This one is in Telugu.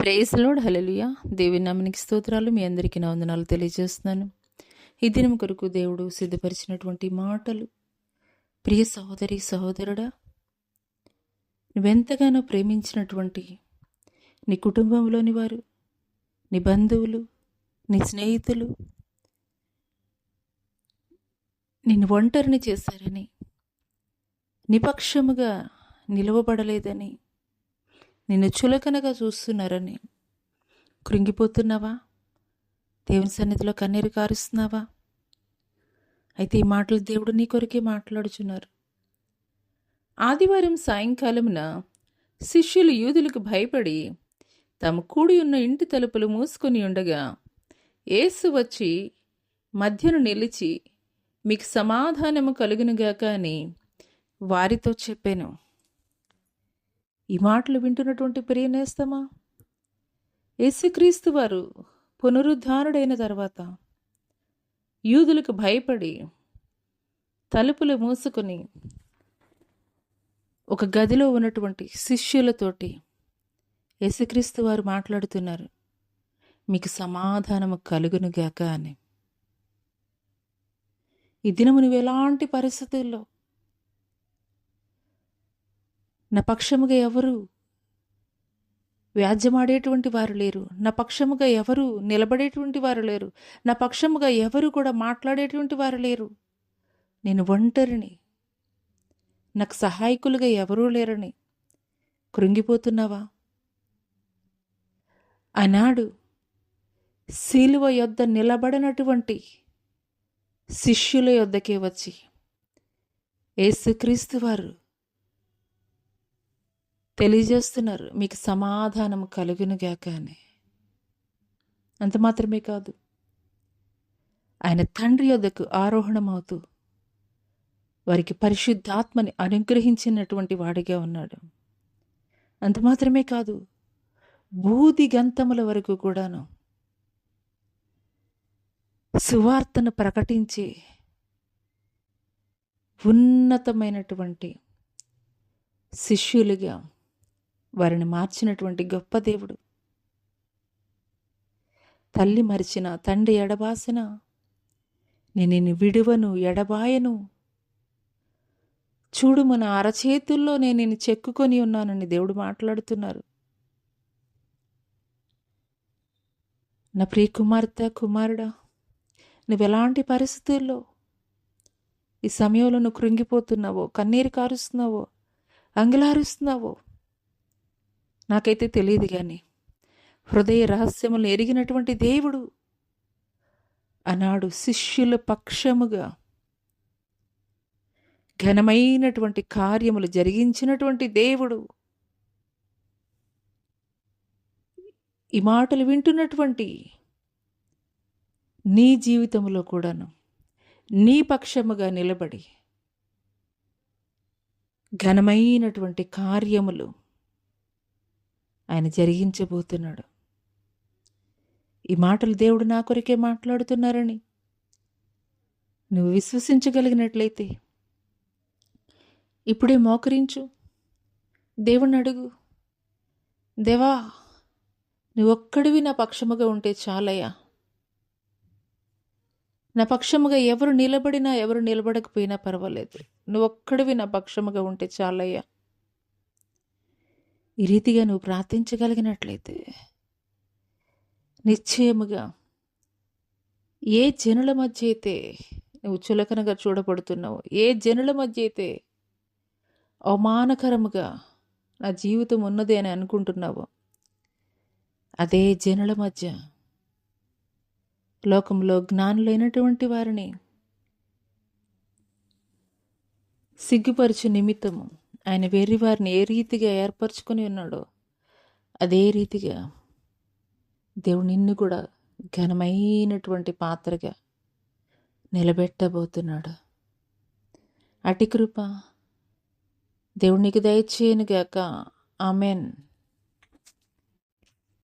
Praise lord. హల్లెలూయా. దేవుని నామానికి స్తోత్రాలు. మీ అందరికీ నా వందనాలు తెలియజేస్తున్నాను. ఈ దినం కొరకు దేవుడు సిద్ధపరిచినటువంటి మాటలు, ప్రియ సహోదరి సహోదరుడా, నువ్వెంతగానో ప్రేమించినటువంటి నీ కుటుంబంలోని వారు, నీ బంధువులు, నీ స్నేహితులు నిన్ను ఒంటరిని చేశారని, నిపక్షముగా నిలవబడలేదని, నిన్ను చులకనగా చూస్తున్నారని కృంగిపోతున్నావా? దేవుని సన్నిధిలో కన్నీరు కారుస్తున్నావా? అయితే ఈ మాటలు దేవుడు నీ కొరకే మాట్లాడుచున్నారు. ఆదివారం సాయంకాలమున శిష్యులు యూదులకు భయపడి తమ కూడి ఉన్న ఇంటి తలుపులు మూసుకొని ఉండగా యేసు వచ్చి మధ్యను నిలిచి, మీకు సమాధానము కలుగునుగాక అని వారితో చెప్పాను. ఈ మాటలు వింటున్నటువంటి ప్రియనేస్తమా, యేసుక్రీస్తు వారు పునరుద్ధానుడైన తర్వాత యూదులకు భయపడి తలుపులు మూసుకొని ఒక గదిలో ఉన్నటువంటి శిష్యులతోటి యేసుక్రీస్తు వారు మాట్లాడుతున్నారు, మీకు సమాధానము కలుగునుగాక అని. ఈ దినము నువ్వు ఎలాంటి పరిస్థితుల్లో, నా పక్షముగా ఎవరు వ్యాజ్యమాడేటువంటి వారు లేరు, నా పక్షముగా ఎవరు నిలబడేటువంటి వారు లేరు, నా పక్షముగా ఎవరు కూడా మాట్లాడేటువంటి వారు లేరు, నేను ఒంటరిని, నాకు సహాయకులుగా ఎవరూ లేరని కృంగిపోతున్నావా? ఆనాడు శిలువ యొద్ద నిలబడినటువంటి శిష్యుల యొద్దకే వచ్చి యేసుక్రీస్తు వారు తెలియజేస్తున్నారు, మీకు సమాధానం కలుగునుగాక అని. అంత మాత్రమే కాదు, ఆయన తండ్రి యొద్దకు ఆరోహణమవుతూ వారికి పరిశుద్ధాత్మని అనుగ్రహించినటువంటి వాడిగా ఉన్నాడు. అంత మాత్రమే కాదు, బూది గంతముల వరకు కూడాను సువార్తను ప్రకటించి ఉన్నతమైనటువంటి శిష్యులుగా వారిని మార్చినటువంటి గొప్ప దేవుడు. తల్లి మరిచిన, తండ్రి ఎడబాసిన, నేను నిన్ను విడువను ఎడబాయను, చూడు మన అరచేతుల్లో నేను నిన్ను చెక్కుకొని ఉన్నానని దేవుడు మాట్లాడుతున్నారు. నా ప్రియ కుమార్తె, కుమారుడా, నువ్వెలాంటి పరిస్థితుల్లో ఈ సమయంలో నువ్వు కృంగిపోతున్నావో, కన్నీరు కారుస్తున్నావో, అంగలారుస్తున్నావో నాకైతే తెలియదు, కానీ హృదయ రహస్యములు ఎరిగినటువంటి దేవుడు ఆనాడు శిష్యుల పక్షముగా ఘనమైనటువంటి కార్యములు జరిగించినటువంటి దేవుడు ఈ మాటలు వింటున్నటువంటి నీ జీవితంలో కూడాను నీ పక్షముగా నిలబడి ఘనమైనటువంటి కార్యములు ఆయన జరిగించబోతున్నాడు. ఈ మాటలు దేవుడు నా కొరకే మాట్లాడుతున్నారని నువ్వు విశ్వసించగలిగినట్లయితే ఇప్పుడే మోకరించు, దేవుణ్ణి అడుగు, దేవా నువ్వొక్కడివి నా పక్షముగా ఉంటే చాలయ్యా, నా పక్షముగా ఎవరు నిలబడినా ఎవరు నిలబడకపోయినా పర్వాలేదు, నువ్వొక్కడివి నా పక్షముగా ఉంటే చాలయ్యా. ఈ రీతిగా నువ్వు ప్రార్థించగలిగినట్లయితే నిశ్చయముగా ఏ జనుల మధ్య అయితే నువ్వు చులకనగా చూడబడుతున్నావు, ఏ జనుల మధ్య అయితే అవమానకరముగా నా జీవితం ఉన్నది అని అనుకుంటున్నావు, అదే జనుల మధ్య లోకంలో జ్ఞానులైనటువంటి వారిని సిగ్గుపరచు నిమిత్తము ఆయన వేరే వారిని ఏ రీతిగా ఏర్పరచుకొని ఉన్నాడో అదే రీతిగా దేవుడు నిన్ను కూడా ఘనమైనటువంటి పాత్రగా నిలబెట్టబోతున్నాడు. అటి కృప దేవుడు నీకు దయచేయనుగాక. ఆమెన్.